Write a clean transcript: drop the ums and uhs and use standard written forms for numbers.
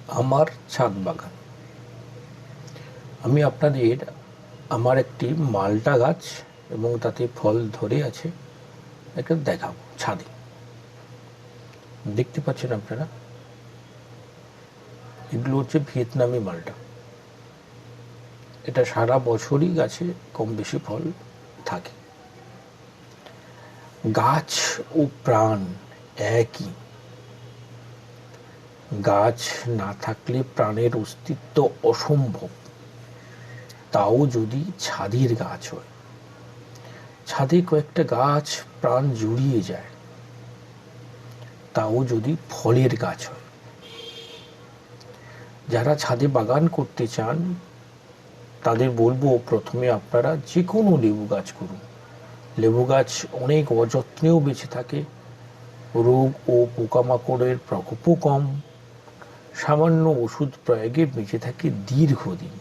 আমার ছাদ বাগান। আমি আপনাদের আমার একটি মালটা গাছ এবং তাতে ফল ধরে আছে একটা দেখাবো ছাদে। দেখতে পাচ্ছেন আপনারা, এগুলো হচ্ছে ভিয়েতনামি মালটা। এটা সারা বছরই গাছে কম বেশি ফল থাকে। গাছ ও প্রাণ একই। গাছ না থাকলে প্রাণের অস্তিত্ব অসম্ভব, তাও যদি ছাদের গাছ হয়। ছাদে কয়েকটা গাছ প্রাণ জুড়িয়ে যায়, তাও যদি ফলের গাছ হয়। যারা ছাদে বাগান করতে চান তাদের বলবো, প্রথমে আপনারা যে কোনো লেবু গাছ করুন। লেবু গাছ অনেক অযত্নেও বেঁচে থাকে, রোগ ও পোকামাকড়ের প্রকোপও কম, সামান্য ওষুধ প্রয়োগে বেঁচে থাকে দীর্ঘদিন।